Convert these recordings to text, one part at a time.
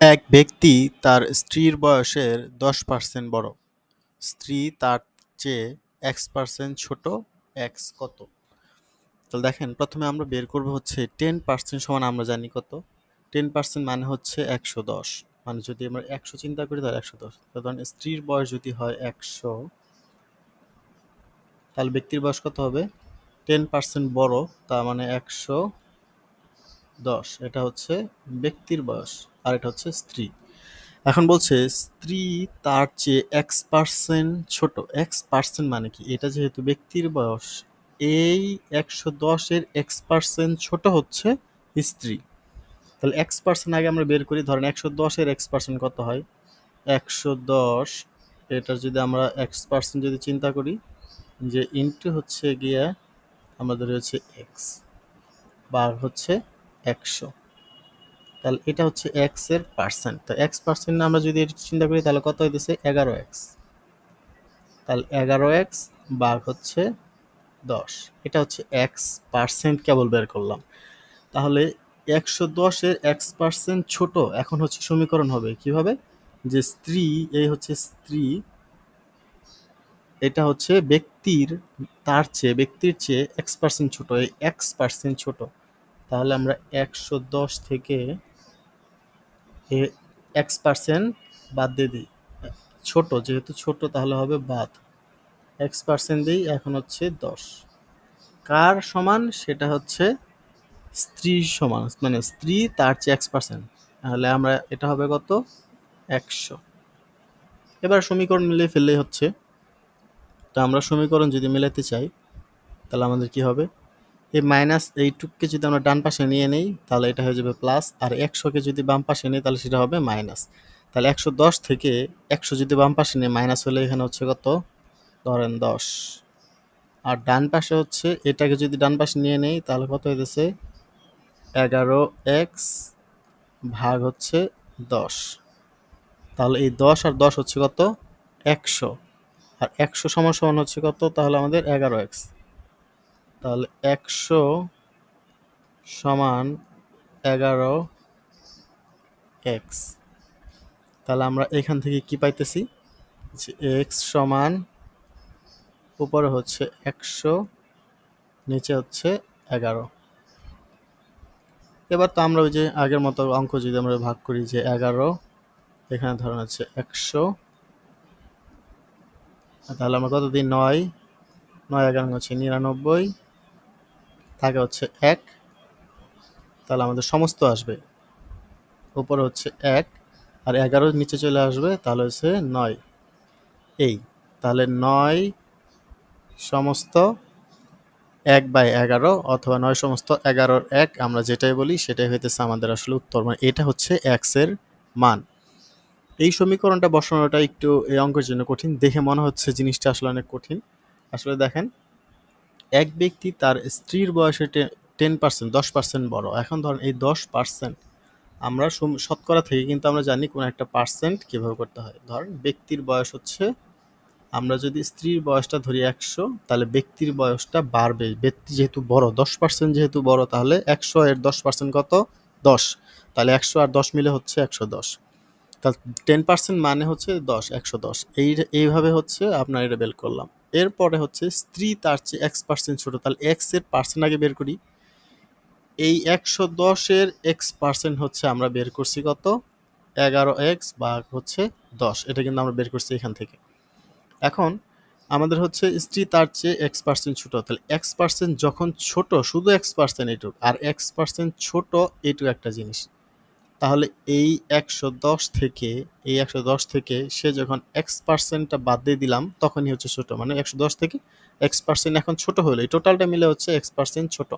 এক ব্যক্তি তার স্ত্রীর বয়সের 10% বড়। স্ত্রী তার চেয়ে X% ছোট। X কত? তাহলে দেখেন, প্রথমে আমরা বের করব হচ্ছে 10% সমান আমরা জানি কত। 10% মানে হচ্ছে 110। মানে যদি আমরা 100 চিন্তা করি তাহলে 110। ধরেন স্ত্রীর বয়স যদি হয় 100, তাহলে ব্যক্তির বয়স কত হবে? 10% বড়, তার মানে 110। এটা হচ্ছে ব্যক্তির বয়স, আর এটা হচ্ছে স্ত্রী। এখন বলছে স্ত্রী তার চেয়ে X% ছোট। X% মানে কি? এটা যেহেতু ব্যক্তির বয়স, এই 110 এর X% ছোট হচ্ছে স্ত্রী। তাহলে X% আগে আমরা বের করি। ধরেন 110 এর X% কত হয়? 110 এটার যদি আমরা X% যদি চিন্তা করি, যে ইনটু হচ্ছে গিয়া আমাদের হচ্ছে X ভাগ হচ্ছে 100। তাহলে এটা হচ্ছে X এর পার্সেন্ট। তো X% আমরা যদি এটা চিন্তা করি তাহলে কত হইতেছে? 11X। তাহলে 11X ভাগ হচ্ছে 10। এটা হচ্ছে X% কেবল বের করলাম। তাহলে 110 এর X% ছোট। এখন হচ্ছে সমীকরণ হবে কিভাবে? যে স্ত্রী, এই হচ্ছে স্ত্রী, এটা হচ্ছে ব্যক্তির, ব্যক্তির চেয়ে X% ছোট, এই X% ছোট। তাহলে আমরা 110 থেকে X% বাদ দিয়ে দিই। ছোট যেহেতু ছোট তাহলে হবে বাদ। X% দিই, এখন হচ্ছে 10। কার সমান? সেটা হচ্ছে স্ত্রীর সমান, মানে স্ত্রী তার চেয়ে X%। তাহলে আমরা এটা হবে কত? 100। এবার সমীকরণ মিলিয়ে ফেললেই হচ্ছে। তো আমরা সমীকরণ যদি মেলাতে চাই তাহলে আমাদের কি হবে? এই মাইনাস এইটুককে যদি আমরা ডান পাশে নিয়ে নেই তাহলে এটা হয়ে যাবে প্লাস, আর 100কে যদি বাম পাশে নিই তাহলে সেটা হবে মাইনাস। তাহলে 110 থেকে 100 যদি বাম পাশে নিয়ে মাইনাস হলে এখানে হচ্ছে কত? ধরেন 10। আর ডান পাশে হচ্ছে এটাকে যদি ডান পাশে নিয়ে নেই তাহলে কত হইতেছে? 11X ভাগ হচ্ছে 10। তাহলে এই 10 আর 10 হচ্ছে কত? 100। আর 100 সমান সমান হচ্ছে কত? তাহলে আমাদের 11X। তাহলে 100 সমান 11X। তাহলে আমরা এখান থেকে কি পাইতেছি? যে X সমান উপরে হচ্ছে 100, নিচে হচ্ছে 11। এবার তো আমরা ওই যে আগের মতো অঙ্ক যদি আমরা ভাগ করি, যে 11 এখানে ধরেন হচ্ছে 100, তাহলে আমরা কত দিই? 9। 9 11 হচ্ছে 99, থাকে হচ্ছে 1। তাহলে আমাদের সমস্ত আসবে উপরে হচ্ছে 1, আর 11 নিচে চলে আসবে, তাহলে হচ্ছে 9। এই তাহলে 9 সমস্ত 1/11, অথবা 9 সমস্ত 11-র 1, আমরা যেটাই বলি সেটাই হইতেছে আমাদের আসলে উত্তর। মানে এটা হচ্ছে X এর মান। এই সমীকরণটা বসানোটা একটু এই অঙ্কের জন্য কঠিন দেখে মনে হচ্ছে, জিনিসটা আসলে অনেক কঠিন। আসলে দেখেন, এক ব্যক্তি তার স্ত্রীর বয়সে 10% বড়। এখন ধরেন এই 10% আমরা শতকরা থেকে কিন্তু আমরা জানি কোন একটা পার্সেন্ট কিভাবে করতে হয়। ধরেন ব্যক্তির বয়স হচ্ছে, আমরা যদি স্ত্রীর বয়সটা ধরি 100, তাহলে ব্যক্তির বয়সটা বাড়বে। ব্যক্তি যেহেতু বড়, 10% যেহেতু বড়, তাহলে 100 এর 10% কত? 10। তাহলে 100 আর 10 মিলে হচ্ছে 110। তাহলে 10% মানে হচ্ছে 10, 110। এইভাবে হচ্ছে আপনার এটা বের করলাম। এরপরে হচ্ছে স্ত্রী তার চেয়ে X% ছোট। তাহলে X এর পার্সেন্ট আগে বের করি। এই 110 এর X% হচ্ছে আমরা বের করছি কত? 11X ভাগ হচ্ছে 10। এটা কিন্তু আমরা বের করছি এখান থেকে। এখন আমাদের হচ্ছে স্ত্রী তার চেয়ে X% ছোট। তাহলে X% যখন ছোট, শুধু X% এইটুক, আর X% ছোট এইটুক একটা জিনিস। তাহলে এই 110 থেকে সে যখন X%টা বাদ দিয়ে দিলাম তখনই হচ্ছে ছোট। মানে 110 থেকে X% এখন ছোট হলো, এই টোটালটা মিলে হচ্ছে X% ছোট।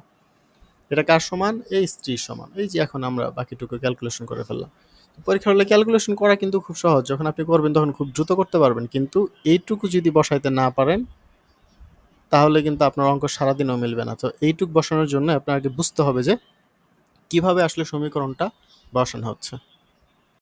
এটা কার সমান? এই স্ত্রীর সমান। এই যে এখন আমরা বাকিটুকু ক্যালকুলেশন করে ফেললাম। পরীক্ষার হলে ক্যালকুলেশন করা কিন্তু খুব সহজ। যখন আপনি করবেন তখন খুব দ্রুত করতে পারবেন, কিন্তু এইটুকু যদি বসাইতে না পারেন তাহলে কিন্তু আপনার অঙ্ক সারাদিনও মিলবে না। তো এইটুক বসানোর জন্য আপনাকে বুঝতে হবে যে কিভাবে আসলে সমীকরণটা বসানো হচ্ছে।